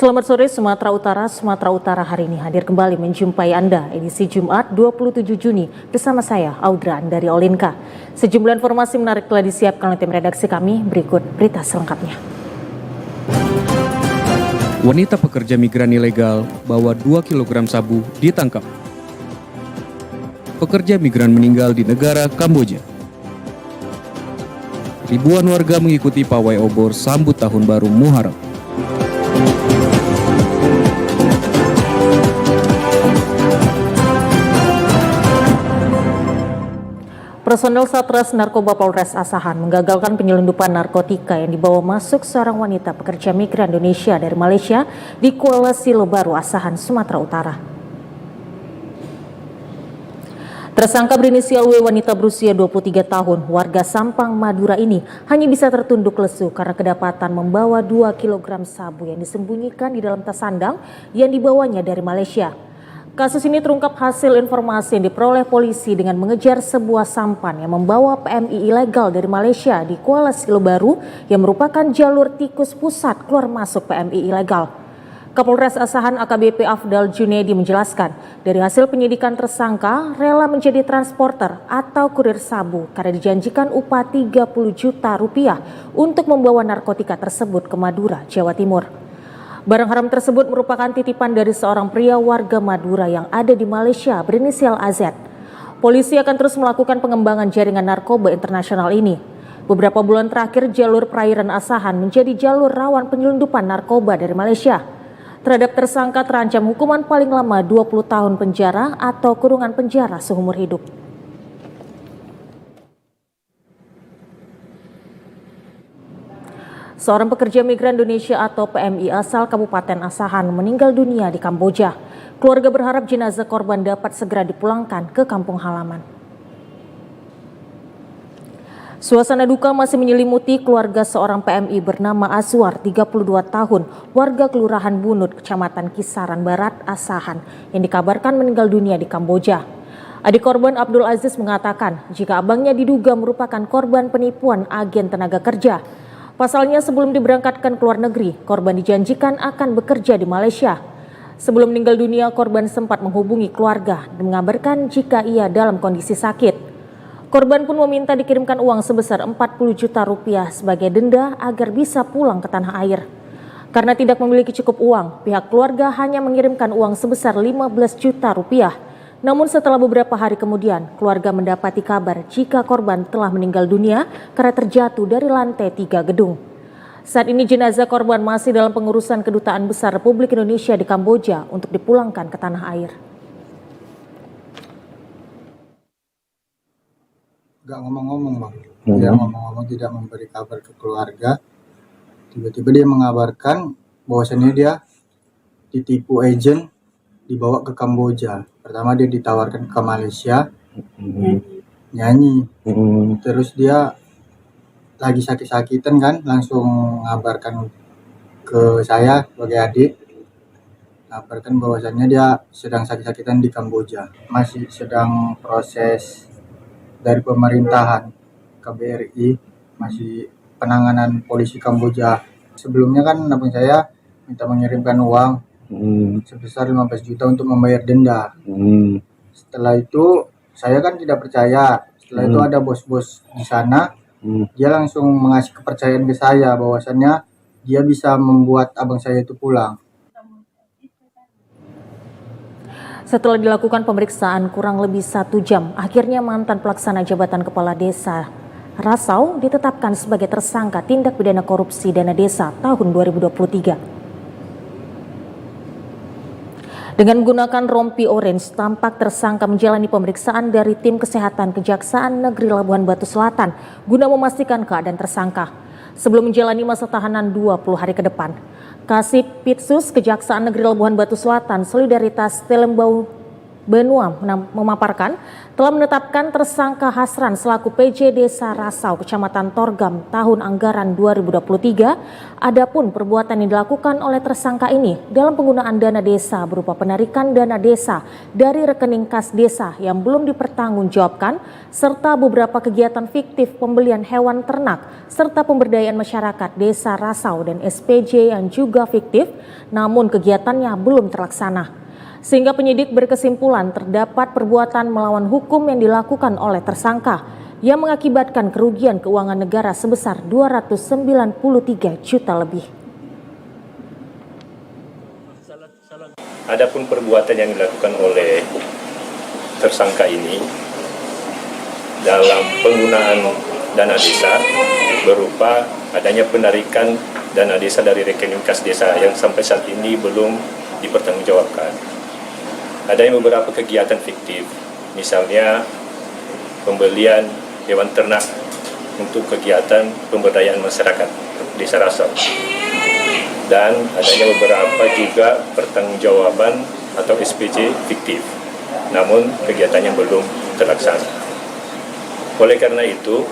Selamat sore Sumatera Utara. Sumatera Utara hari ini hadir kembali menjumpai Anda edisi Jumat 27 Juni bersama saya Audra dari Olinka. Sejumlah informasi menarik telah disiapkan oleh tim redaksi kami. Berikut berita selengkapnya. Wanita pekerja migran ilegal bawa 2 kg sabu ditangkap. Pekerja migran meninggal di negara Kamboja. Ribuan warga mengikuti pawai obor sambut tahun baru Muharram. Personel Satres Narkoba Polres Asahan menggagalkan penyelundupan narkotika yang dibawa masuk seorang wanita pekerja migran Indonesia dari Malaysia di Kuala Silobaru, Asahan, Sumatera Utara. Tersangka berinisial W, wanita berusia 23 tahun, warga Sampang, Madura ini hanya bisa tertunduk lesu karena kedapatan membawa 2 kg sabu yang disembunyikan di dalam tas sandang yang dibawanya dari Malaysia. Kasus ini terungkap hasil informasi yang diperoleh polisi dengan mengejar sebuah sampan yang membawa PMI ilegal dari Malaysia di Kuala Silobaru yang merupakan jalur tikus pusat keluar masuk PMI ilegal. Kapolres Asahan AKBP Afdal Junedi menjelaskan, dari hasil penyidikan tersangka rela menjadi transporter atau kurir sabu karena dijanjikan upah 30 juta rupiah untuk membawa narkotika tersebut ke Madura, Jawa Timur. Barang haram tersebut merupakan titipan dari seorang pria warga Madura yang ada di Malaysia berinisial AZ. Polisi akan terus melakukan pengembangan jaringan narkoba internasional ini. Beberapa bulan terakhir jalur perairan Asahan menjadi jalur rawan penyelundupan narkoba dari Malaysia. Terhadap tersangka terancam hukuman paling lama 20 tahun penjara atau kurungan penjara seumur hidup. Seorang pekerja migran Indonesia atau PMI asal Kabupaten Asahan meninggal dunia di Kamboja. Keluarga berharap jenazah korban dapat segera dipulangkan ke kampung halaman. Suasana duka masih menyelimuti keluarga seorang PMI bernama Azwar, 32 tahun, warga Kelurahan Bunut, Kecamatan Kisaran Barat, Asahan, yang dikabarkan meninggal dunia di Kamboja. Adik korban Abdul Aziz mengatakan jika abangnya diduga merupakan korban penipuan agen tenaga kerja. Pasalnya sebelum diberangkatkan ke luar negeri, korban dijanjikan akan bekerja di Malaysia. Sebelum meninggal dunia, korban sempat menghubungi keluarga dan mengabarkan jika ia dalam kondisi sakit. Korban pun meminta dikirimkan uang sebesar 40 juta rupiah sebagai denda agar bisa pulang ke tanah air. Karena tidak memiliki cukup uang, pihak keluarga hanya mengirimkan uang sebesar 15 juta rupiah. Namun setelah beberapa hari kemudian, keluarga mendapati kabar jika korban telah meninggal dunia karena terjatuh dari lantai 3 gedung. Saat ini jenazah korban masih dalam pengurusan Kedutaan Besar Republik Indonesia di Kamboja untuk dipulangkan ke tanah air. Gak ngomong-ngomong bang, dia ngomong-ngomong tidak memberi kabar ke keluarga. Tiba-tiba dia mengabarkan bahwasannya dia ditipu agen, dibawa ke Kamboja. Pertama dia ditawarkan ke Malaysia, nyanyi. Terus dia lagi sakit-sakitan kan, langsung mengabarkan ke saya sebagai adik. Ngabarkan bahwasannya dia sedang sakit-sakitan di Kamboja. Masih sedang proses dari pemerintahan KBRI, masih penanganan polisi Kamboja. Sebelumnya kan abang saya minta mengirimkan uang sebesar 15 juta untuk membayar denda. Setelah itu saya kan tidak percaya. Setelah itu ada bos-bos di sana, dia langsung mengasih kepercayaan ke saya bahwasannya dia bisa membuat abang saya itu pulang. Setelah dilakukan pemeriksaan kurang lebih 1 jam, akhirnya mantan pelaksana jabatan kepala desa Rasau ditetapkan sebagai tersangka tindak pidana korupsi dana desa tahun 2023. Dengan menggunakan rompi orange, tampak tersangka menjalani pemeriksaan dari tim kesehatan Kejaksaan Negeri Labuhan Batu Selatan guna memastikan keadaan tersangka sebelum menjalani masa tahanan 20 hari ke depan. Kasih Pitsus Kejaksaan Negeri Labuhan Batu Selatan Solidaritas Telembau Benua memaparkan telah menetapkan tersangka Hasran selaku PJ Desa Rasau, Kecamatan Torgam tahun anggaran 2023. Adapun perbuatan yang dilakukan oleh tersangka ini dalam penggunaan dana desa berupa penarikan dana desa dari rekening kas desa yang belum dipertanggungjawabkan, serta beberapa kegiatan fiktif pembelian hewan ternak, serta pemberdayaan masyarakat Desa Rasau dan SPJ yang juga fiktif, namun kegiatannya belum terlaksana. Sehingga penyidik berkesimpulan terdapat perbuatan melawan hukum yang dilakukan oleh tersangka yang mengakibatkan kerugian keuangan negara sebesar 293 juta lebih. Adapun perbuatan yang dilakukan oleh tersangka ini dalam penggunaan dana desa berupa adanya penarikan dana desa dari rekening kas desa yang sampai saat ini belum dipertanggungjawabkan. Adanya beberapa kegiatan fiktif, misalnya pembelian hewan ternak untuk kegiatan pemberdayaan masyarakat Desa Rasau. Dan adanya beberapa juga pertanggungjawaban atau SPJ fiktif, namun kegiatannya belum terlaksana. Oleh karena itu,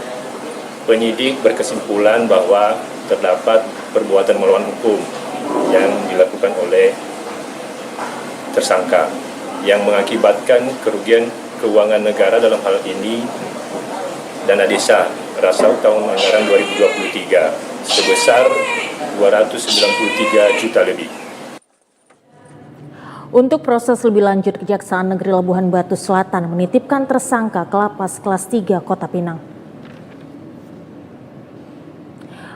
penyidik berkesimpulan bahwa terdapat perbuatan melawan hukum yang dilakukan oleh tersangka yang mengakibatkan kerugian keuangan negara, dalam hal ini dana desa Rasau tahun anggaran 2023 sebesar 293 juta lebih. Untuk proses lebih lanjut, Kejaksaan Negeri Labuhan Batu Selatan menitipkan tersangka ke Lapas Kelas 3 Kota Pinang.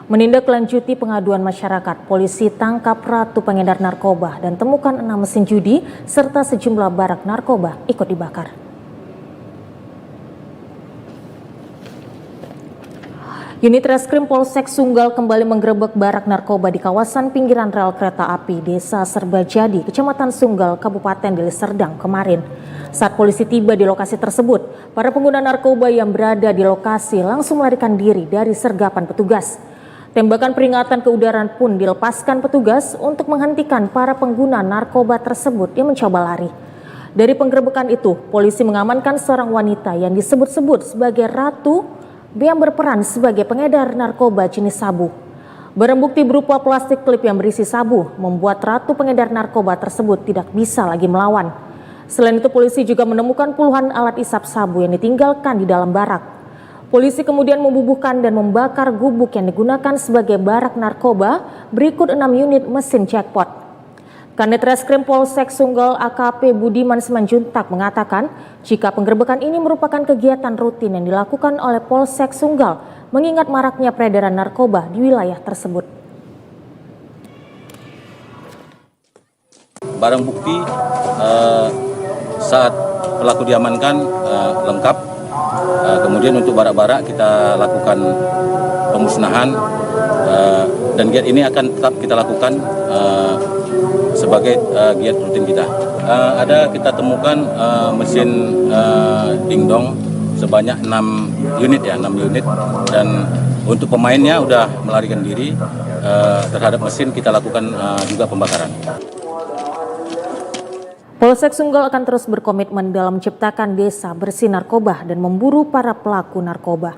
Menindaklanjuti pengaduan masyarakat, polisi tangkap ratu pengedar narkoba dan temukan 6 mesin judi serta sejumlah barak narkoba ikut dibakar. Unit Reskrim Polsek Sunggal kembali menggerebek barak narkoba di kawasan pinggiran rel kereta api Desa Serbajadi, Kecamatan Sunggal, Kabupaten Deli Serdang kemarin. Saat polisi tiba di lokasi tersebut, para pengguna narkoba yang berada di lokasi langsung melarikan diri dari sergapan petugas. Tembakan peringatan ke udara pun dilepaskan petugas untuk menghentikan para pengguna narkoba tersebut yang mencoba lari. Dari penggerebekan itu, polisi mengamankan seorang wanita yang disebut-sebut sebagai Ratu yang berperan sebagai pengedar narkoba jenis sabu. Barang bukti berupa plastik klip yang berisi sabu membuat Ratu pengedar narkoba tersebut tidak bisa lagi melawan. Selain itu, polisi juga menemukan puluhan alat isap sabu yang ditinggalkan di dalam barak. Polisi kemudian membubuhkan dan membakar gubuk yang digunakan sebagai barak narkoba berikut 6 unit mesin jackpot. Kanit Reskrim Polsek Sunggal AKP Budiman Simanjuntak mengatakan jika penggerebekan ini merupakan kegiatan rutin yang dilakukan oleh Polsek Sunggal mengingat maraknya peredaran narkoba di wilayah tersebut. Barang bukti saat pelaku diamankan lengkap. Kemudian untuk barak-barak kita lakukan pemusnahan dan giat ini akan tetap kita lakukan sebagai giat rutin kita. Kita temukan mesin dingdong sebanyak 6 unit ya, 6 unit, dan untuk pemainnya udah melarikan diri. Terhadap mesin kita lakukan juga pembakaran. Polsek Sunggal akan terus berkomitmen dalam menciptakan desa bersih narkoba dan memburu para pelaku narkoba.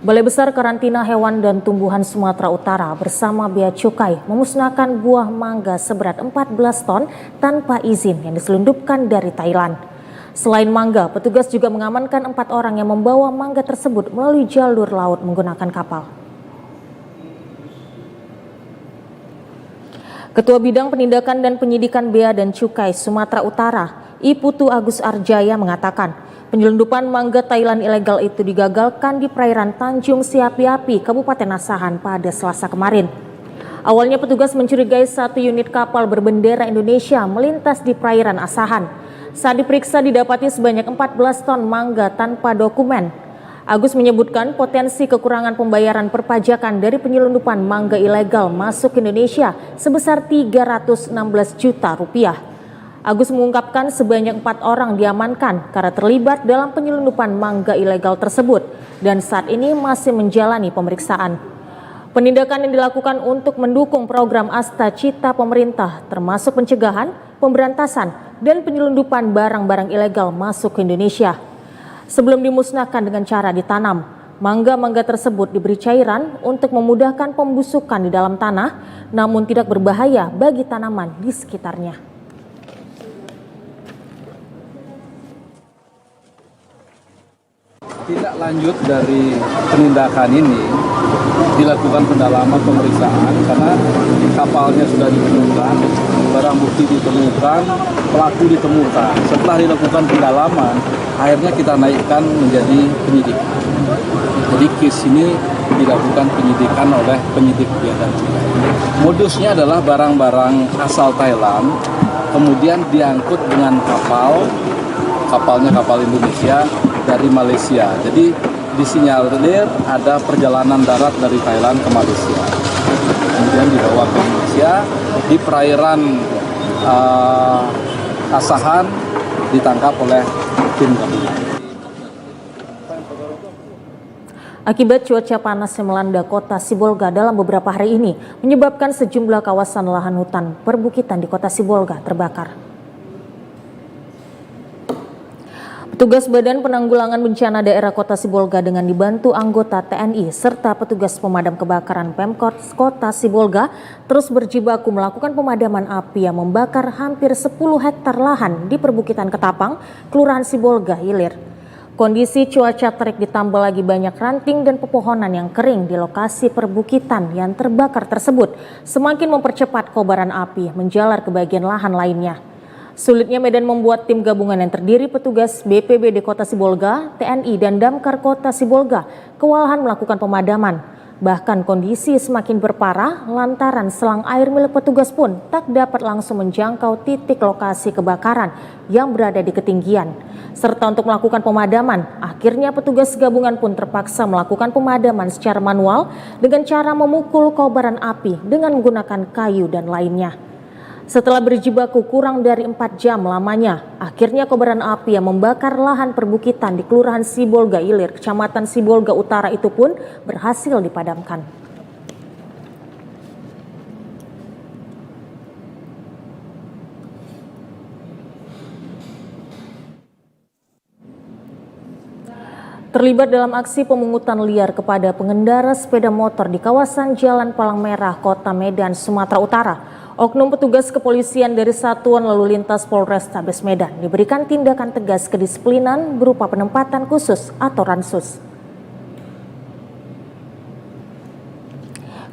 Balai Besar Karantina Hewan dan Tumbuhan Sumatera Utara bersama Bea Cukai memusnahkan buah mangga seberat 14 ton tanpa izin yang diselundupkan dari Thailand. Selain mangga, petugas juga mengamankan 4 orang yang membawa mangga tersebut melalui jalur laut menggunakan kapal. Ketua Bidang Penindakan dan Penyidikan Bea dan Cukai Sumatera Utara, Iputu Agus Arjaya mengatakan, penyelundupan mangga Thailand ilegal itu digagalkan di perairan Tanjung Siapi-Api, Kabupaten Asahan pada Selasa kemarin. Awalnya petugas mencurigai 1 unit kapal berbendera Indonesia melintas di perairan Asahan. Saat diperiksa didapati sebanyak 14 ton mangga tanpa dokumen. Agus menyebutkan potensi kekurangan pembayaran perpajakan dari penyelundupan mangga ilegal masuk ke Indonesia sebesar 316 juta rupiah. Agus mengungkapkan sebanyak 4 orang diamankan karena terlibat dalam penyelundupan mangga ilegal tersebut dan saat ini masih menjalani pemeriksaan. Penindakan yang dilakukan untuk mendukung program Asta Cita pemerintah termasuk pencegahan, pemberantasan, dan penyelundupan barang-barang ilegal masuk ke Indonesia. Sebelum dimusnahkan dengan cara ditanam, mangga-mangga tersebut diberi cairan untuk memudahkan pembusukan di dalam tanah, namun tidak berbahaya bagi tanaman di sekitarnya. Tindak lanjut dari penindakan ini dilakukan pendalaman pemeriksaan karena kapalnya sudah ditemukan, barang bukti ditemukan, pelaku ditemukan. Setelah dilakukan pendalaman, akhirnya kita naikkan menjadi penyidik. Jadi case ini dilakukan penyidikan oleh penyidik Bea dan Cukai. Modusnya adalah barang-barang asal Thailand, kemudian diangkut dengan kapalnya kapal Indonesia dari Malaysia. Jadi disinyalir ada perjalanan darat dari Thailand ke Malaysia. Kemudian dibawa ke Indonesia di perairan Asahan, ditangkap oleh tim gabungan. Akibat cuaca panas yang melanda kota Sibolga dalam beberapa hari ini menyebabkan sejumlah kawasan lahan hutan perbukitan di kota Sibolga terbakar. Petugas Badan Penanggulangan Bencana Daerah Kota Sibolga dengan dibantu anggota TNI serta petugas pemadam kebakaran Pemkot Kota Sibolga terus berjibaku melakukan pemadaman api yang membakar hampir 10 hektar lahan di perbukitan Ketapang, Kelurahan Sibolga, Hilir. Kondisi cuaca terik ditambah lagi banyak ranting dan pepohonan yang kering di lokasi perbukitan yang terbakar tersebut semakin mempercepat kobaran api menjalar ke bagian lahan lainnya. Sulitnya medan membuat tim gabungan yang terdiri petugas BPBD Kota Sibolga, TNI, dan Damkar Kota Sibolga kewalahan melakukan pemadaman. Bahkan kondisi semakin berparah lantaran selang air milik petugas pun tak dapat langsung menjangkau titik lokasi kebakaran yang berada di ketinggian. Serta untuk melakukan pemadaman, akhirnya petugas gabungan pun terpaksa melakukan pemadaman secara manual dengan cara memukul kobaran api dengan menggunakan kayu dan lainnya. Setelah berjibaku kurang dari 4 jam lamanya, akhirnya kobaran api yang membakar lahan perbukitan di Kelurahan Sibolga Ilir, Kecamatan Sibolga Utara itu pun berhasil dipadamkan. Terlibat dalam aksi pemungutan liar kepada pengendara sepeda motor di kawasan Jalan Palang Merah, Kota Medan, Sumatera Utara, oknum petugas kepolisian dari Satuan Lalu Lintas Polrestabes Medan diberikan tindakan tegas kedisiplinan berupa penempatan khusus atau ransus.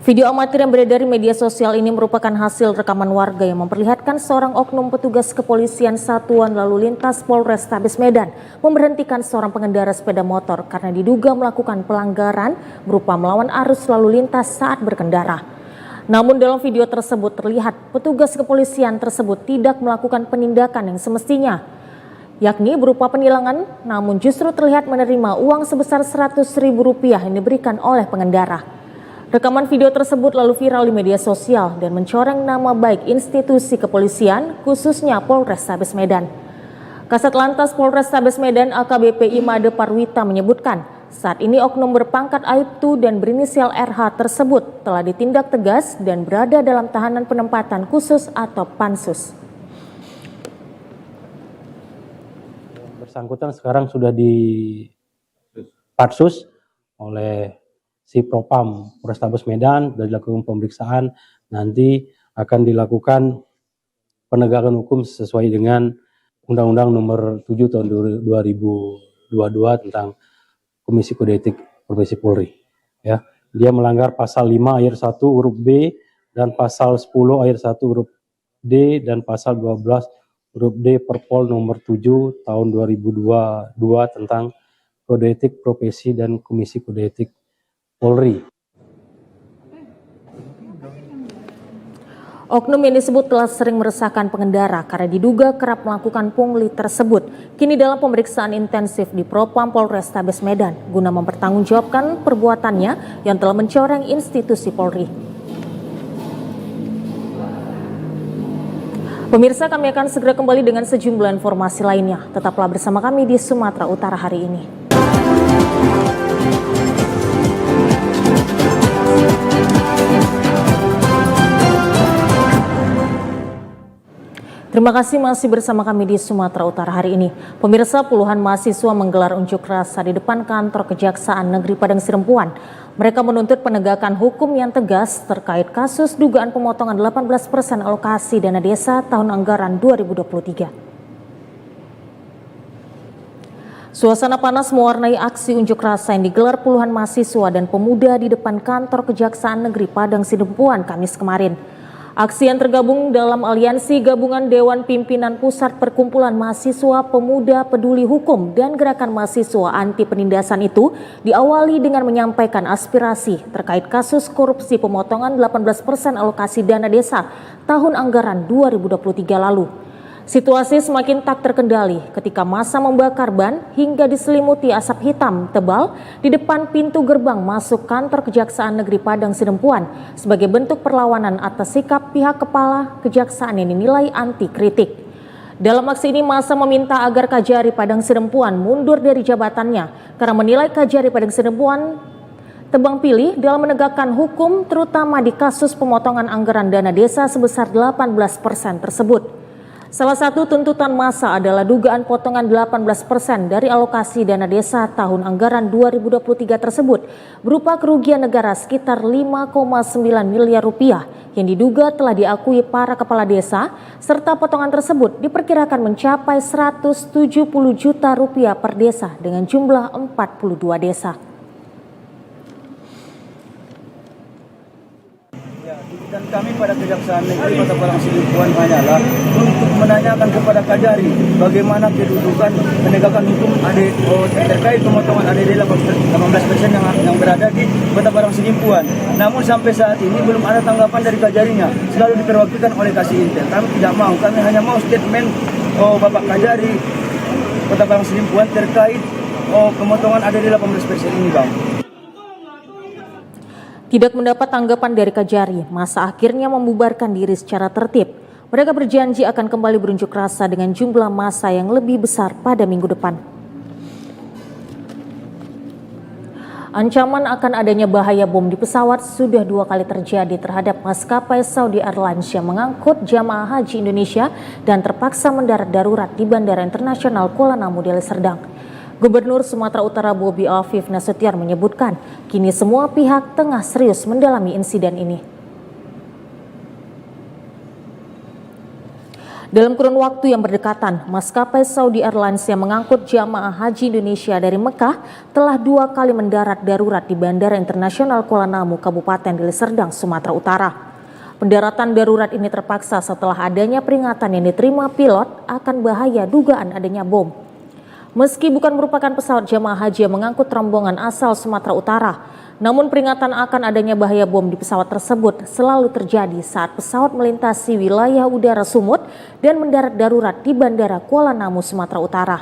Video amatir yang beredar di media sosial ini merupakan hasil rekaman warga yang memperlihatkan seorang oknum petugas kepolisian Satuan Lalu Lintas Polrestabes Medan memberhentikan seorang pengendara sepeda motor karena diduga melakukan pelanggaran berupa melawan arus lalu lintas saat berkendara. Namun dalam video tersebut terlihat petugas kepolisian tersebut tidak melakukan penindakan yang semestinya, yakni berupa penilangan, namun justru terlihat menerima uang sebesar Rp100.000 yang diberikan oleh pengendara. Rekaman video tersebut lalu viral di media sosial dan mencoreng nama baik institusi kepolisian, khususnya Polrestabes Medan. Kasat Lantas Polrestabes Medan AKBP Imade Parwita menyebutkan, saat ini oknum berpangkat Aibtu dan berinisial RH tersebut telah ditindak tegas dan berada dalam tahanan penempatan khusus atau pansus. Bersangkutan sekarang sudah di pansus oleh si Propam Polrestabes Medan, sudah dilakukan pemeriksaan, nanti akan dilakukan penegakan hukum sesuai dengan Undang-Undang Nomor 7 Tahun 2022 tentang Komisi Kode Etik Profesi Polri. Ya, dia melanggar pasal 5 ayat 1 huruf B dan pasal 10 ayat 1 huruf D dan pasal 12 huruf D Perpol Nomor 7 Tahun 2022 tentang Kode Etik Profesi dan Komisi Kode Etik Polri. Oknum yang disebut telah sering meresahkan pengendara karena diduga kerap melakukan pungli tersebut kini dalam pemeriksaan intensif di Propam Polrestabes Medan guna mempertanggungjawabkan perbuatannya yang telah mencoreng institusi Polri. Pemirsa, kami akan segera kembali dengan sejumlah informasi lainnya. Tetaplah bersama kami di Sumatera Utara hari ini. Terima kasih masih bersama kami di Sumatera Utara hari ini. Pemirsa, puluhan mahasiswa menggelar unjuk rasa di depan kantor Kejaksaan Negeri Padang Sidempuan. Mereka menuntut penegakan hukum yang tegas terkait kasus dugaan pemotongan 18% alokasi dana desa tahun anggaran 2023. Suasana panas mewarnai aksi unjuk rasa yang digelar puluhan mahasiswa dan pemuda di depan kantor Kejaksaan Negeri Padang Sidempuan Kamis kemarin. Aksi yang tergabung dalam aliansi gabungan Dewan Pimpinan Pusat Perkumpulan Mahasiswa Pemuda Peduli Hukum dan Gerakan Mahasiswa Anti Penindasan itu diawali dengan menyampaikan aspirasi terkait kasus korupsi pemotongan 18% alokasi dana desa tahun anggaran 2023 lalu. Situasi semakin tak terkendali ketika massa membakar ban hingga diselimuti asap hitam tebal di depan pintu gerbang masuk kantor Kejaksaan Negeri Padang Sidempuan sebagai bentuk perlawanan atas sikap pihak kepala kejaksaan yang dinilai anti kritik. Dalam aksi ini massa meminta agar Kajari Padang Sidempuan mundur dari jabatannya karena menilai Kajari Padang Sidempuan tebang pilih dalam menegakkan hukum terutama di kasus pemotongan anggaran dana desa sebesar 18% tersebut. Salah satu tuntutan massa adalah dugaan potongan 18% dari alokasi dana desa tahun anggaran 2023 tersebut berupa kerugian negara sekitar 5,9 miliar rupiah yang diduga telah diakui para kepala desa serta potongan tersebut diperkirakan mencapai 170 juta rupiah per desa dengan jumlah 42 desa. Dan kami pada Kejaksaan Negeri Kota Padang Sidempuan hanyalah untuk menanyakan kepada Kajari bagaimana kedudukan penegakan hukum terkait pemotongan ADD 18% yang berada di Kota Padang Sidempuan. Namun sampai saat ini belum ada tanggapan dari Kajarinya, selalu diperwakilan oleh Kasih Intel. Kami tidak mau, kami hanya mau statement Bapak Kajari Kota Padang Sidempuan terkait pemotongan ADD 18% ini, Bang. Tidak mendapat tanggapan dari Kajari, massa akhirnya membubarkan diri secara tertib. Mereka berjanji akan kembali berunjuk rasa dengan jumlah massa yang lebih besar pada minggu depan. Ancaman akan adanya bahaya bom di pesawat sudah 2 kali terjadi terhadap maskapai Saudi Airlines yang mengangkut jamaah haji Indonesia dan terpaksa mendarat darurat di Bandara Internasional Kuala Namu, Deli Serdang. Gubernur Sumatera Utara Bobi Afif Nasution menyebutkan kini semua pihak tengah serius mendalami insiden ini. Dalam kurun waktu yang berdekatan, maskapai Saudi Airlines yang mengangkut jamaah haji Indonesia dari Mekah telah 2 kali mendarat darurat di Bandara Internasional Kuala Namu, Kabupaten Deli Serdang, Sumatera Utara. Pendaratan darurat ini terpaksa setelah adanya peringatan yang diterima pilot akan bahaya dugaan adanya bom. Meski bukan merupakan pesawat jamaah haji yang mengangkut rombongan asal Sumatera Utara, namun peringatan akan adanya bahaya bom di pesawat tersebut selalu terjadi saat pesawat melintasi wilayah udara Sumut dan mendarat darurat di Bandara Kuala Namu, Sumatera Utara.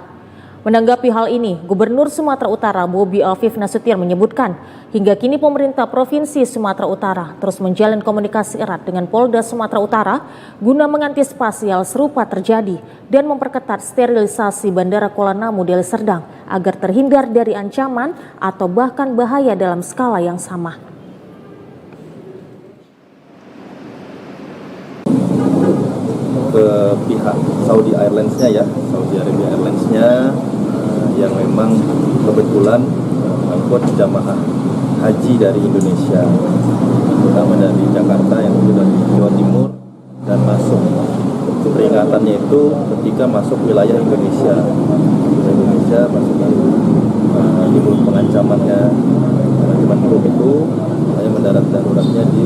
Menanggapi hal ini, Gubernur Sumatera Utara Bobi Afif Nasution menyebutkan, hingga kini pemerintah Provinsi Sumatera Utara terus menjalin komunikasi erat dengan Polda Sumatera Utara guna mengantisipasi hal serupa terjadi dan memperketat sterilisasi Bandara Kuala Namu, Deli Serdang agar terhindar dari ancaman atau bahkan bahaya dalam skala yang sama. Ke pihak Saudi Airlines-nya ya, Saudi Arabia Airlines-nya yang memang kebetulan mengangkut jamaah haji dari Indonesia, terutama dari Jakarta yang sudah dari Jawa Timur dan masuk. Peringatannya itu ketika masuk wilayah Indonesia masuk di pengancamannya ancaman hukum itu saya mendarat daruratnya di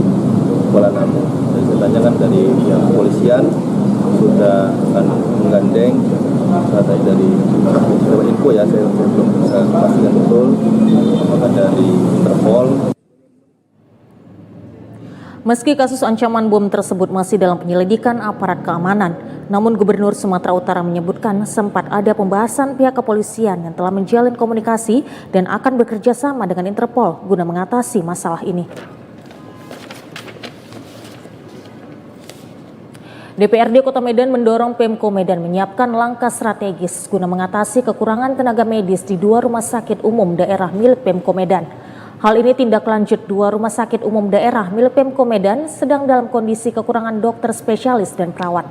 Kuala Namu. Dan saya tanyakan dari pihak kepolisian sudah akan menggandeng saya dari info ya, saya belum bisa pastikan betul apakah dari Interpol. Meski kasus ancaman bom tersebut masih dalam penyelidikan aparat keamanan, namun Gubernur Sumatera Utara menyebutkan sempat ada pembahasan pihak kepolisian yang telah menjalin komunikasi dan akan bekerja sama dengan Interpol guna mengatasi masalah ini. DPRD Kota Medan mendorong Pemko Medan menyiapkan langkah strategis guna mengatasi kekurangan tenaga medis di 2 rumah sakit umum daerah milik Pemko Medan. Hal ini tindak lanjut 2 rumah sakit umum daerah milik Pemko Medan sedang dalam kondisi kekurangan dokter spesialis dan perawat.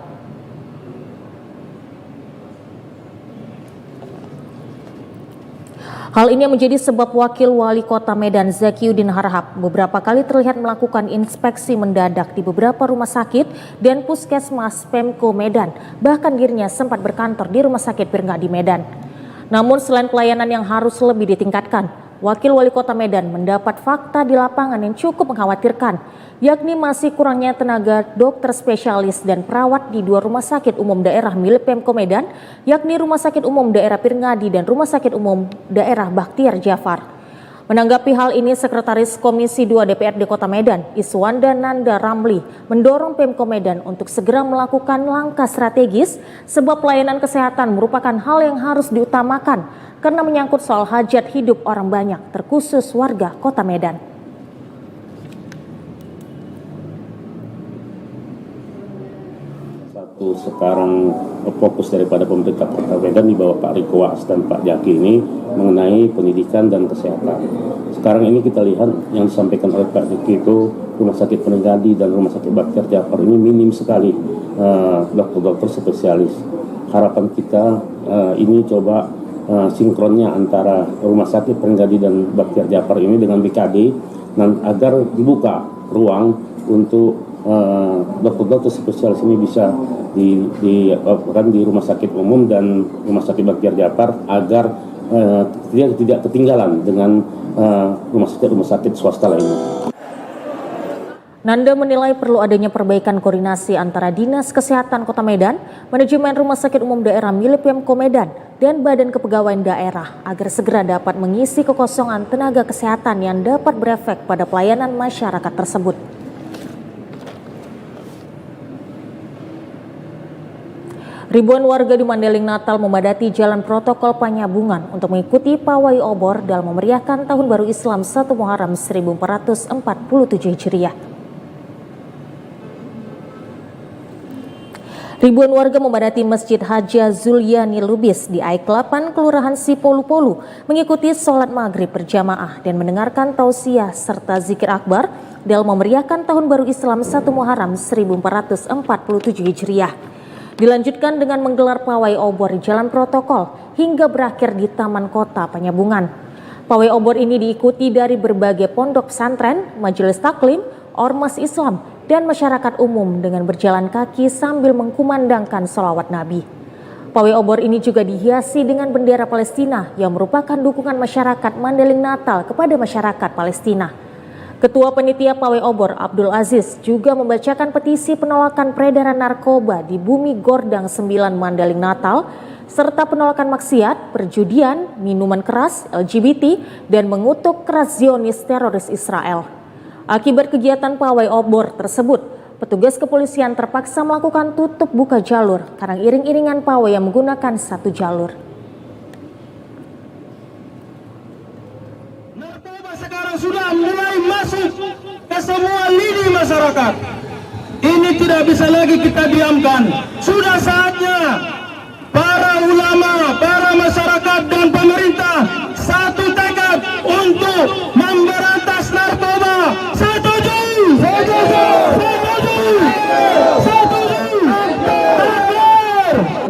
Hal ini menjadi sebab Wakil Wali Kota Medan Zakiuddin Harahap beberapa kali terlihat melakukan inspeksi mendadak di beberapa rumah sakit dan puskesmas Pemko Medan. Bahkan dirinya sempat berkantor di Rumah Sakit Pirngadi Medan. Namun selain pelayanan yang harus lebih ditingkatkan, Wakil Wali Kota Medan mendapat fakta di lapangan yang cukup mengkhawatirkan, yakni masih kurangnya tenaga dokter spesialis dan perawat di dua rumah sakit umum daerah milik Pemko Medan, yakni Rumah Sakit Umum Daerah Pirngadi dan Rumah Sakit Umum Daerah Bakhtiar Jafar. Menanggapi hal ini, Sekretaris Komisi 2 DPRD Kota Medan, Iswanda Nanda Ramli, mendorong Pemko Medan untuk segera melakukan langkah strategis sebab pelayanan kesehatan merupakan hal yang harus diutamakan karena menyangkut soal hajat hidup orang banyak, terkhusus warga Kota Medan. Sekarang fokus daripada pemerintah Kota Medan di bawah Pak Riko Waas dan Pak Jaki ini mengenai pendidikan dan kesehatan. Sekarang ini kita lihat yang disampaikan oleh Pak Jaki itu Rumah Sakit Pirngadi dan Rumah Sakit Bakhtiar Jafar ini minim sekali dokter-dokter spesialis. Harapan kita ini coba sinkronnya antara Rumah Sakit Pirngadi dan Bakhtiar Jafar ini dengan BKD agar dibuka ruang untuk dokter-dokter spesialis ini bisa di Rumah Sakit Umum dan Rumah Sakit Bakhtiar Jafar agar tidak ketinggalan dengan rumah sakit swasta lainnya. Nanda menilai perlu adanya perbaikan koordinasi antara Dinas Kesehatan Kota Medan, Manajemen Rumah Sakit Umum Daerah milik Pemko Medan, dan Badan Kepegawaian Daerah agar segera dapat mengisi kekosongan tenaga kesehatan yang dapat berefek pada pelayanan masyarakat tersebut. Ribuan warga di Mandailing Natal memadati Jalan Protokol Panyabungan untuk mengikuti pawai obor dalam memeriahkan Tahun Baru Islam 1 Muharram 1447 Hijriah. Ribuan warga memadati Masjid Haja Zuliani Lubis di Aikelapan, Kelurahan Sipolu-Polu mengikuti sholat maghrib berjamaah dan mendengarkan tausiah serta zikir akbar dalam memeriahkan Tahun Baru Islam 1 Muharram 1447 Hijriah. Dilanjutkan dengan menggelar pawai obor di Jalan Protokol hingga berakhir di Taman Kota Panyabungan. Pawai obor ini diikuti dari berbagai pondok pesantren, majelis taklim, ormas Islam, dan masyarakat umum dengan berjalan kaki sambil mengkumandangkan sholawat Nabi. Pawai obor ini juga dihiasi dengan bendera Palestina yang merupakan dukungan masyarakat Mandailing Natal kepada masyarakat Palestina. Ketua Panitia Pawai Obor Abdul Aziz juga membacakan petisi penolakan peredaran narkoba di Bumi Gordang 9 Mandailing Natal, serta penolakan maksiat, perjudian, minuman keras, LGBT, dan mengutuk keras Zionis teroris Israel. Akibat kegiatan Pawai Obor tersebut, petugas kepolisian terpaksa melakukan tutup buka jalur karena iring-iringan pawai yang menggunakan satu jalur. Sekarang sudah mulai masuk ke semua lini masyarakat. Ini tidak bisa lagi kita diamkan. Sudah saatnya para ulama, para masyarakat dan pemerintah satu tekad untuk memberantas narkoba. Setuju? Setuju? Setuju? Setuju?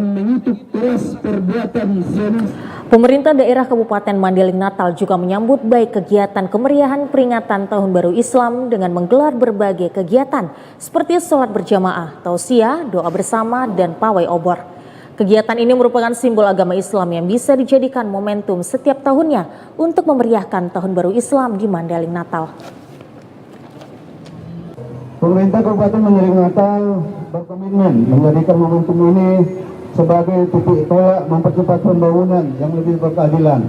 Mengutuk keras perbuatan Zionis. Pemerintah daerah Kabupaten Mandailing Natal juga menyambut baik kegiatan kemeriahan peringatan Tahun Baru Islam dengan menggelar berbagai kegiatan seperti sholat berjamaah, tausiah, doa bersama, dan pawai obor. Kegiatan ini merupakan simbol agama Islam yang bisa dijadikan momentum setiap tahunnya untuk memeriahkan Tahun Baru Islam di Mandailing Natal. Pemerintah Kabupaten Mandailing Natal berkomitmen menjadikan momentum ini sebagai titik tolak mempercepat pembangunan yang lebih berkeadilan,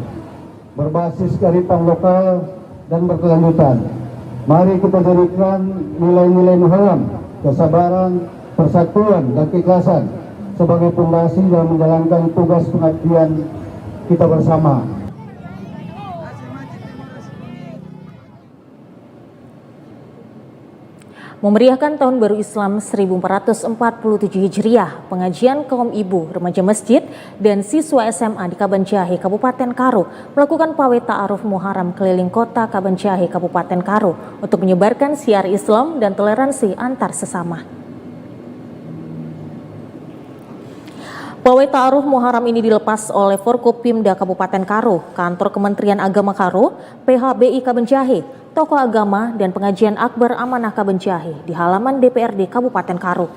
berbasis kearifan lokal dan berkelanjutan. Mari kita jadikan nilai-nilai muharram, kesabaran, persatuan, dan keikhlasan sebagai fondasi dalam menjalankan tugas pengabdian kita bersama. Memeriahkan Tahun Baru Islam 1447 Hijriah, pengajian kaum ibu, remaja masjid, dan siswa SMA di Kabanjahe, Kabupaten Karo melakukan pawai ta'aruf Muharram keliling kota Kabanjahe, Kabupaten Karo untuk menyebarkan syiar Islam dan toleransi antar sesama. Pawai Ta'aruf Muharram ini dilepas oleh Forkopimda Kabupaten Karo, Kantor Kementerian Agama Karo, PHBI Kabenjahe, tokoh agama dan pengajian akbar amanah Kabenjahe di halaman DPRD Kabupaten Karo.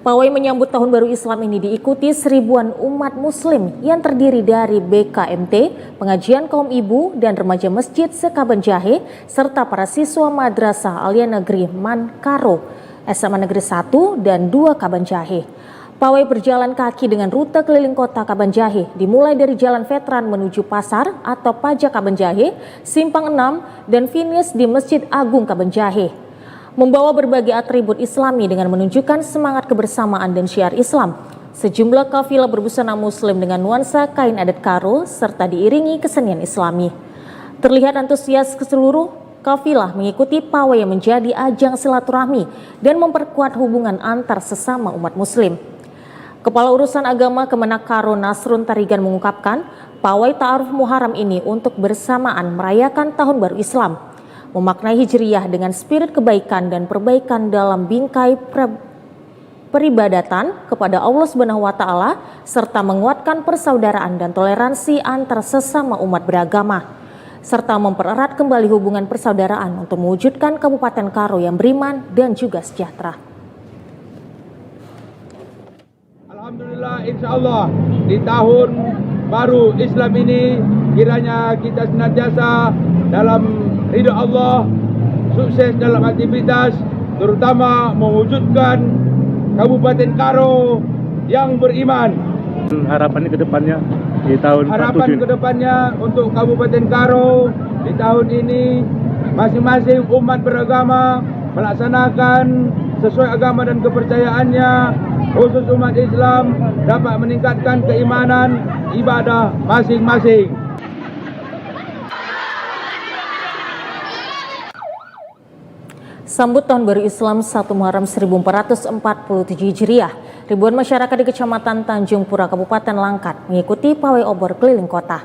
Pawai menyambut Tahun Baru Islam ini diikuti seribuan umat muslim yang terdiri dari BKMT, pengajian kaum ibu dan remaja masjid se-Kabenjahe, serta para siswa Madrasah Alia Negeri Man Karo, SMA Negeri 1 dan 2 Kabenjahe. Pawai berjalan kaki dengan rute keliling kota Kabenjahe, dimulai dari Jalan Veteran menuju Pasar atau Pajak Kabenjahe, Simpang 6, dan finish di Masjid Agung Kabenjahe. Membawa berbagai atribut Islami dengan menunjukkan semangat kebersamaan dan syiar Islam. Sejumlah kafilah berbusana muslim dengan nuansa kain adat Karo serta diiringi kesenian Islami. Terlihat antusias ke seluruh kafilah mengikuti pawai yang menjadi ajang silaturahmi dan memperkuat hubungan antar sesama umat muslim. Kepala Urusan Agama Kemenak Karo Nasrun Tarigan mengungkapkan, pawai Ta'aruf Muharram ini untuk bersamaan merayakan Tahun Baru Islam, memaknai Hijriyah dengan spirit kebaikan dan perbaikan dalam bingkai peribadatan kepada Allah Subhanahu wa Ta'ala, serta menguatkan persaudaraan dan toleransi antar sesama umat beragama, serta mempererat kembali hubungan persaudaraan untuk mewujudkan Kabupaten Karo yang beriman dan juga sejahtera. Alhamdulillah, insya Allah di tahun baru Islam ini kiranya kita senantiasa dalam ridha Allah, sukses dalam aktivitas, terutama mewujudkan Kabupaten Karo yang beriman. Harapannya ke depannya di tahun Harapan ke depannya untuk Kabupaten Karo di tahun ini, masing-masing umat beragama melaksanakan sesuai agama dan kepercayaannya, khusus umat Islam dapat meningkatkan keimanan ibadah masing-masing. Sambut Tahun Baru Islam 1 Muharram 1447 Hijriah, ribuan masyarakat di Kecamatan Tanjung Pura, Kabupaten Langkat mengikuti pawai obor keliling kota.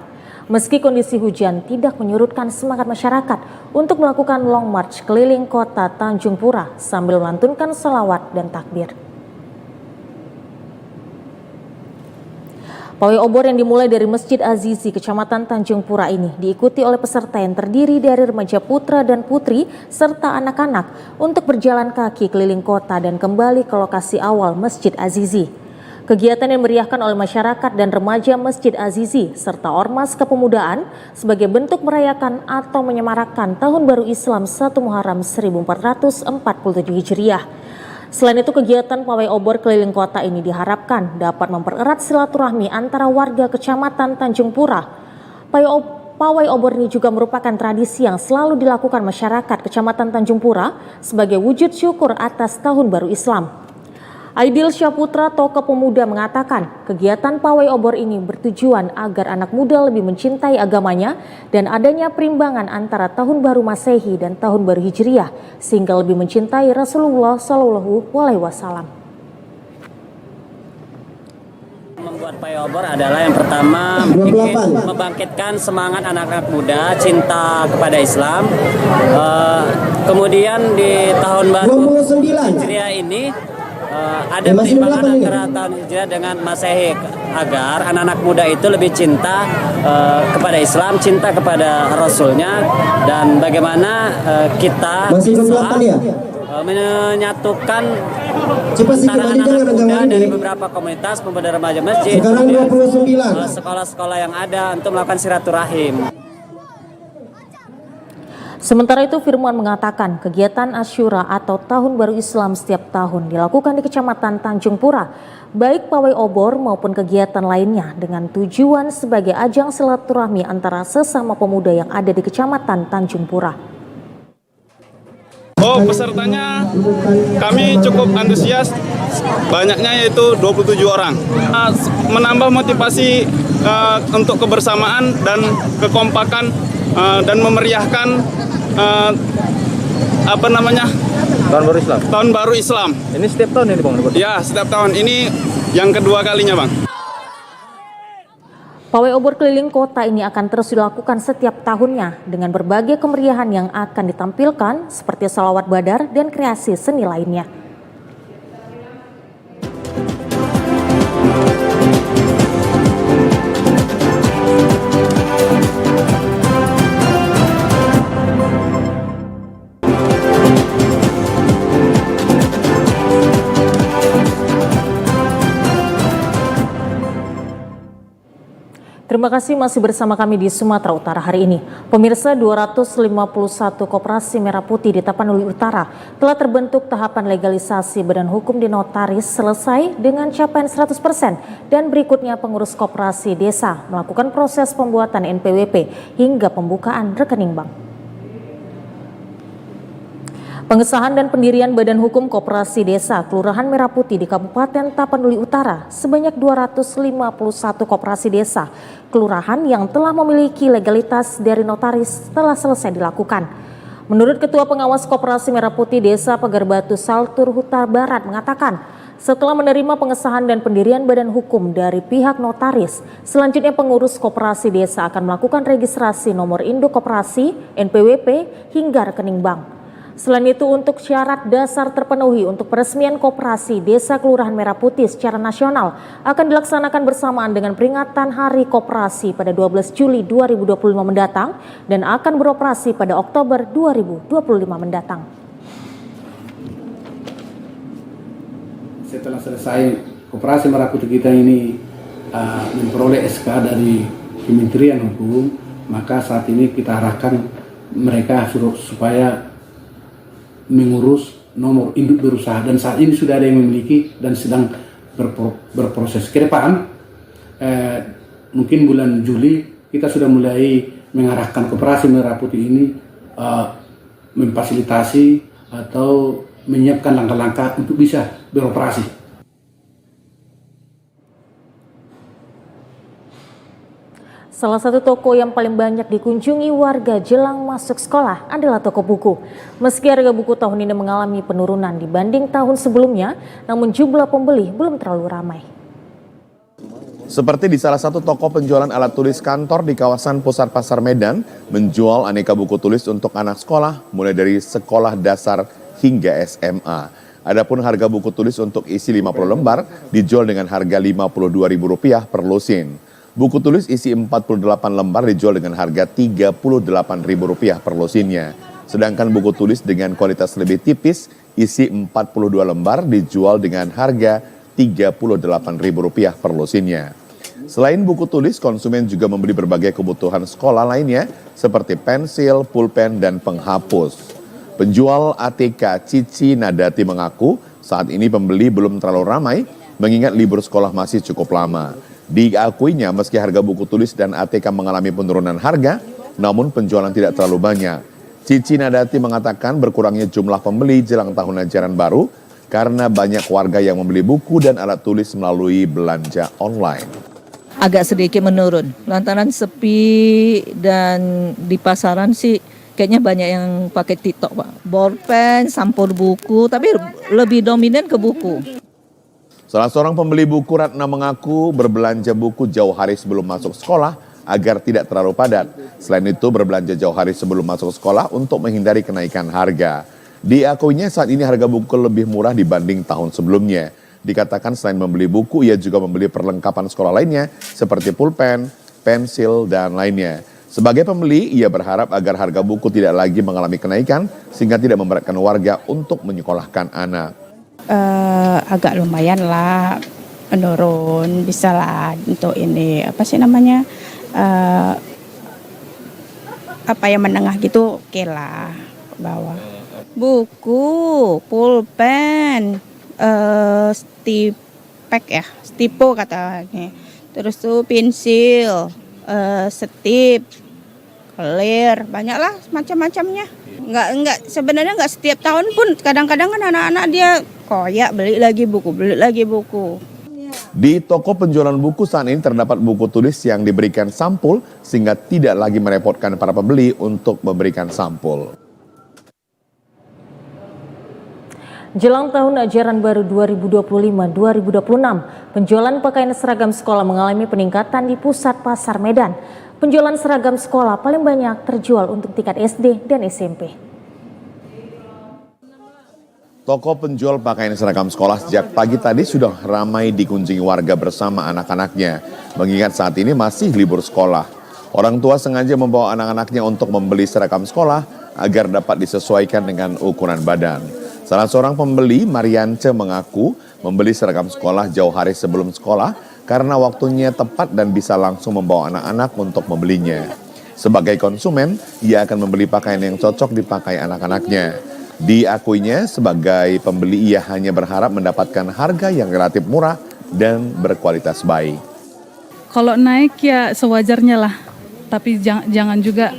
Meski kondisi hujan tidak menyurutkan semangat masyarakat untuk melakukan long march keliling kota Tanjung Pura sambil melantunkan salawat dan takbir. Pawai obor yang dimulai dari Masjid Azizi, Kecamatan Tanjung Pura ini diikuti oleh peserta yang terdiri dari remaja putra dan putri serta anak-anak untuk berjalan kaki keliling kota dan kembali ke lokasi awal Masjid Azizi. Kegiatan yang meriahkan oleh masyarakat dan remaja Masjid Azizi serta Ormas Kepemudaan sebagai bentuk merayakan atau menyemarakan Tahun Baru Islam 1 Muharram 1447 Hijriah. Selain itu, kegiatan pawai obor keliling kota ini diharapkan dapat mempererat silaturahmi antara warga Kecamatan Tanjung Pura. Pawai obor ini juga merupakan tradisi yang selalu dilakukan masyarakat Kecamatan Tanjung Pura sebagai wujud syukur atas Tahun Baru Islam. Aidil Syaputra, tokoh pemuda, mengatakan kegiatan pawai obor ini bertujuan agar anak muda lebih mencintai agamanya dan adanya perimbangan antara Tahun Baru Masehi dan Tahun Baru Hijriah sehingga lebih mencintai Rasulullah Shallallahu Alaihi Wasallam. Membuat pawai obor adalah yang pertama membangkitkan semangat anak-anak muda cinta kepada Islam. Kemudian di Tahun Baru Hijriah ini ada perimbangan antara tahun Hijriah dengan Masehi agar anak-anak muda itu lebih cinta kepada Islam, cinta kepada Rasulnya, dan bagaimana kita bisa menyatukan antara anak-anak muda dari beberapa komunitas pemuda remaja masjid, sekolah-sekolah yang ada untuk melakukan silaturahim. Sementara itu, Firman mengatakan kegiatan Asyura atau Tahun Baru Islam setiap tahun dilakukan di Kecamatan Tanjung Pura, baik pawai obor maupun kegiatan lainnya dengan tujuan sebagai ajang silaturahmi antara sesama pemuda yang ada di Kecamatan Tanjung Pura. Oh, pesertanya kami cukup antusias, banyaknya yaitu 27 orang. Menambah motivasi untuk kebersamaan dan kekompakan dan memeriahkan Tahun Baru Islam. Tahun Baru Islam. Ini setiap tahun ini, Bang? Ya, setiap tahun. Ini yang kedua kalinya, Bang. Pawai obor keliling kota ini akan terus dilakukan setiap tahunnya dengan berbagai kemeriahan yang akan ditampilkan seperti salawat badar dan kreasi seni lainnya. Terima kasih masih bersama kami di Sumatera Utara hari ini. Pemirsa, 251 koperasi merah putih di Tapanuli Utara telah terbentuk tahapan legalisasi badan hukum di notaris selesai dengan capaian 100% dan berikutnya pengurus koperasi desa melakukan proses pembuatan NPWP hingga pembukaan rekening bank. Pengesahan dan pendirian Badan Hukum Koperasi Desa Kelurahan Merah Putih di Kabupaten Tapanuli Utara sebanyak 251 koperasi desa kelurahan yang telah memiliki legalitas dari notaris telah selesai dilakukan. Menurut Ketua Pengawas Koperasi Merah Putih Desa Pagar Batu Saltur Huta Barat mengatakan, setelah menerima pengesahan dan pendirian badan hukum dari pihak notaris, selanjutnya pengurus koperasi desa akan melakukan registrasi nomor induk koperasi, NPWP, hingga rekening bank. Selain itu, untuk syarat dasar terpenuhi untuk peresmian koperasi Desa Kelurahan Merah Putih secara nasional akan dilaksanakan bersamaan dengan peringatan Hari Koperasi pada 12 Juli 2025 mendatang dan akan beroperasi pada Oktober 2025 mendatang. Setelah selesai Koperasi Merah Putih kita ini memperoleh SK dari Kementerian Hukum, maka saat ini kita arahkan mereka supaya mengurus nomor induk berusaha, dan saat ini sudah ada yang memiliki dan sedang berproses. Ke depan mungkin bulan Juli kita sudah mulai mengarahkan Koperasi Merah Putih ini memfasilitasi atau menyiapkan langkah-langkah untuk bisa beroperasi. Salah satu toko yang paling banyak dikunjungi warga jelang masuk sekolah adalah toko buku. Meski harga buku tahun ini mengalami penurunan dibanding tahun sebelumnya, namun jumlah pembeli belum terlalu ramai. Seperti di salah satu toko penjualan alat tulis kantor di kawasan Pusat Pasar Medan, menjual aneka buku tulis untuk anak sekolah, mulai dari sekolah dasar hingga SMA. Adapun harga buku tulis untuk isi 50 lembar dijual dengan harga Rp52.000 per lusin. Buku tulis isi 48 lembar dijual dengan harga Rp38.000 per lusinnya. Sedangkan buku tulis dengan kualitas lebih tipis isi 42 lembar dijual dengan harga Rp38.000 per lusinnya. Selain buku tulis, konsumen juga membeli berbagai kebutuhan sekolah lainnya seperti pensil, pulpen, dan penghapus. Penjual ATK Cici Nadati mengaku saat ini pembeli belum terlalu ramai mengingat libur sekolah masih cukup lama. Diakuinya meski harga buku tulis dan ATK mengalami penurunan harga, namun penjualan tidak terlalu banyak. Cici Nadati mengatakan berkurangnya jumlah pembeli jelang tahun ajaran baru karena banyak warga yang membeli buku dan alat tulis melalui belanja online. Agak sedikit menurun, lantaran sepi dan di pasaran sih kayaknya banyak yang pakai TikTok, Pak. Bolpen, sampul buku, tapi lebih dominan ke buku. Salah seorang pembeli buku, Ratna, mengaku berbelanja buku jauh hari sebelum masuk sekolah agar tidak terlalu padat. Selain itu berbelanja jauh hari sebelum masuk sekolah untuk menghindari kenaikan harga. Diakuinya saat ini harga buku lebih murah dibanding tahun sebelumnya. Dikatakan selain membeli buku, ia juga membeli perlengkapan sekolah lainnya seperti pulpen, pensil, dan lainnya. Sebagai pembeli, ia berharap agar harga buku tidak lagi mengalami kenaikan sehingga tidak memberatkan warga untuk menyekolahkan anak. Agak lumayan lah menurun, bisa lah untuk ini apa sih namanya apa yang menengah gitu, oke lah bawah. Buku, pulpen, stipek ya, stipo katanya, terus tuh pensil, setip, clear, banyak lah macam-macamnya. Sebenarnya nggak setiap tahun pun, kadang-kadang kan anak-anak dia koyak beli lagi buku. Di toko penjualan buku saat ini terdapat buku tulis yang diberikan sampul sehingga tidak lagi merepotkan para pembeli untuk memberikan sampul. Jelang tahun ajaran baru 2025-2026, penjualan pakaian seragam sekolah mengalami peningkatan di Pusat Pasar Medan. Penjualan seragam sekolah paling banyak terjual untuk tingkat SD dan SMP. Toko penjual pakaian seragam sekolah sejak pagi tadi sudah ramai dikunjungi warga bersama anak-anaknya, mengingat saat ini masih libur sekolah. Orang tua sengaja membawa anak-anaknya untuk membeli seragam sekolah agar dapat disesuaikan dengan ukuran badan. Salah seorang pembeli, Mariance, mengaku membeli seragam sekolah jauh hari sebelum sekolah karena waktunya tepat dan bisa langsung membawa anak-anak untuk membelinya. Sebagai konsumen, ia akan membeli pakaian yang cocok dipakai anak-anaknya. Diakuinya sebagai pembeli ia hanya berharap mendapatkan harga yang relatif murah dan berkualitas baik. Kalau naik ya sewajarnya lah, tapi jangan juga.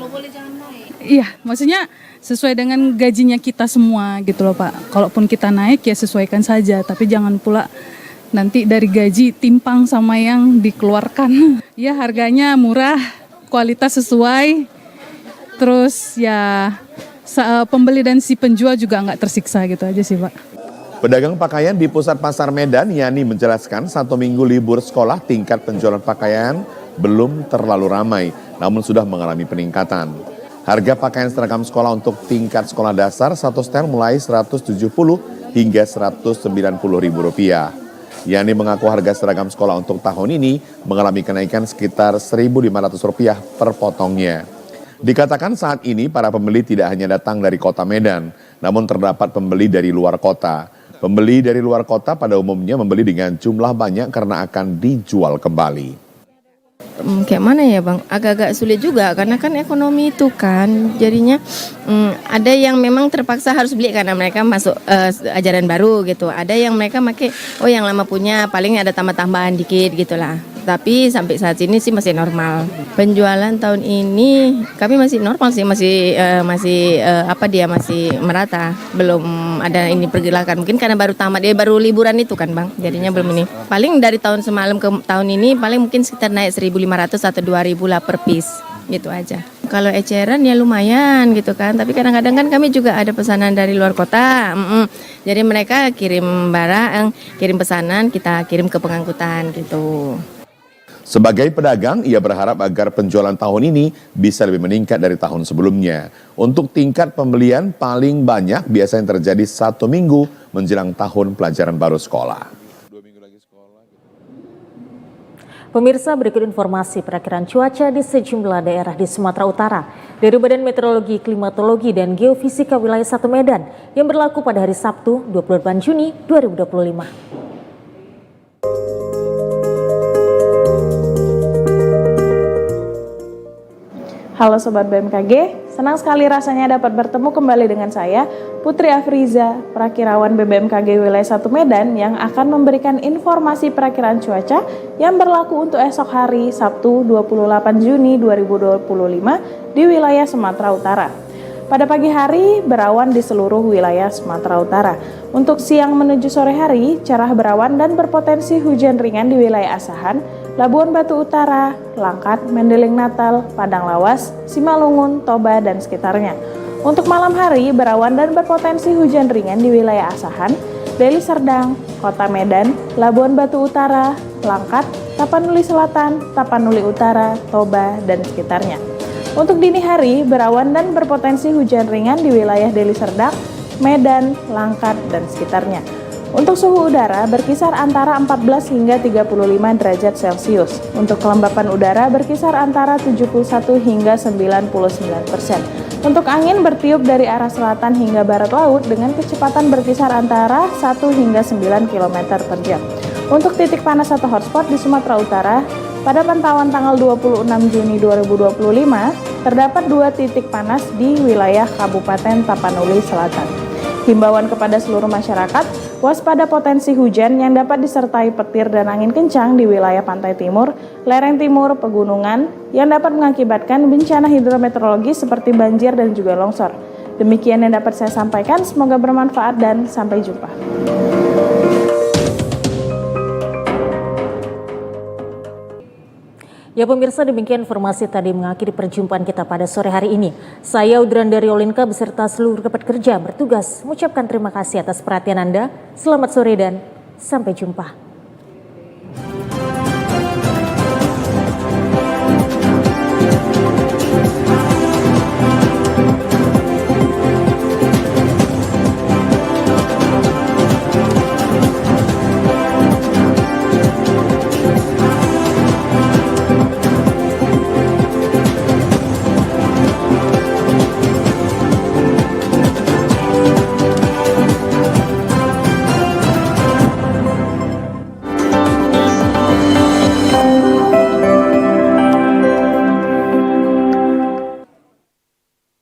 Iya, maksudnya sesuai dengan gajinya kita semua gitu loh Pak. Kalaupun kita naik ya sesuaikan saja, tapi jangan pula nanti dari gaji timpang sama yang dikeluarkan. Ya harganya murah, kualitas sesuai, terus ya pembeli dan si penjual juga nggak tersiksa gitu aja sih Pak. Pedagang pakaian di Pusat Pasar Medan, Yani menjelaskan 1 minggu libur sekolah tingkat penjualan pakaian belum terlalu ramai, namun sudah mengalami peningkatan. Harga pakaian seragam sekolah untuk tingkat sekolah dasar satu setel mulai Rp170 hingga Rp190.000. Yani mengaku harga seragam sekolah untuk tahun ini mengalami kenaikan sekitar Rp1.500 per potongnya. Dikatakan saat ini para pembeli tidak hanya datang dari kota Medan, namun terdapat pembeli dari luar kota. Pembeli dari luar kota pada umumnya membeli dengan jumlah banyak karena akan dijual kembali. Kayak mana ya Bang, agak-agak sulit juga karena kan ekonomi itu kan jadinya ada yang memang terpaksa harus beli karena mereka masuk ajaran baru gitu. Ada yang mereka pakai yang lama punya paling ada tambah-tambahan dikit gitulah. Tapi sampai saat ini sih masih normal. Penjualan tahun ini kami masih normal sih, masih merata. Belum ada ini pergerakan. Mungkin karena baru tamat, baru liburan itu kan Bang. Jadinya belum ini. Paling dari tahun semalam ke tahun ini paling mungkin sekitar naik 1.500 atau 2.000 lah per piece. Gitu aja. Kalau eceran ya lumayan gitu kan. Tapi kadang-kadang kan kami juga ada pesanan dari luar kota. Jadi mereka kirim barang, kirim pesanan, kita kirim ke pengangkutan gitu. Sebagai pedagang, ia berharap agar penjualan tahun ini bisa lebih meningkat dari tahun sebelumnya. Untuk tingkat pembelian paling banyak biasanya terjadi 1 minggu menjelang tahun pelajaran baru sekolah. Pemirsa, berikut informasi perakiraan cuaca di sejumlah daerah di Sumatera Utara dari Badan Meteorologi, Klimatologi, dan Geofisika Wilayah 1 Medan yang berlaku pada hari Sabtu 28 Juni 2025. Halo Sobat BMKG, senang sekali rasanya dapat bertemu kembali dengan saya, Putri Afriza, perakirawan BMKG Wilayah 1 Medan yang akan memberikan informasi perakiraan cuaca yang berlaku untuk esok hari Sabtu 28 Juni 2025 di wilayah Sumatera Utara. Pada pagi hari, berawan di seluruh wilayah Sumatera Utara. Untuk siang menuju sore hari, cerah berawan dan berpotensi hujan ringan di wilayah Asahan, Labuan Batu Utara, Langkat, Mendeling Natal, Padang Lawas, Simalungun, Toba, dan sekitarnya. Untuk malam hari, berawan dan berpotensi hujan ringan di wilayah Asahan, Deli Serdang, Kota Medan, Labuan Batu Utara, Langkat, Tapanuli Selatan, Tapanuli Utara, Toba, dan sekitarnya. Untuk dini hari, berawan dan berpotensi hujan ringan di wilayah Deli Serdang, Medan, Langkat, dan sekitarnya. Untuk suhu udara berkisar antara 14 hingga 35 derajat Celcius. Untuk kelembapan udara berkisar antara 71 hingga 99%. Untuk angin bertiup dari arah selatan hingga barat laut dengan kecepatan berkisar antara 1 hingga 9 km per jam. Untuk titik panas atau hotspot di Sumatera Utara, pada pantauan tanggal 26 Juni 2025, terdapat 2 titik panas di wilayah Kabupaten Tapanuli Selatan. Himbauan kepada seluruh masyarakat, waspada potensi hujan yang dapat disertai petir dan angin kencang di wilayah pantai timur, lereng timur, pegunungan, yang dapat mengakibatkan bencana hidrometeorologi seperti banjir dan juga longsor. Demikian yang dapat saya sampaikan, semoga bermanfaat dan sampai jumpa. Ya pemirsa, demikian informasi tadi mengakhiri perjumpaan kita pada sore hari ini. Saya Udrandari Olinka beserta seluruh rekan kerja bertugas mengucapkan terima kasih atas perhatian Anda. Selamat sore dan sampai jumpa.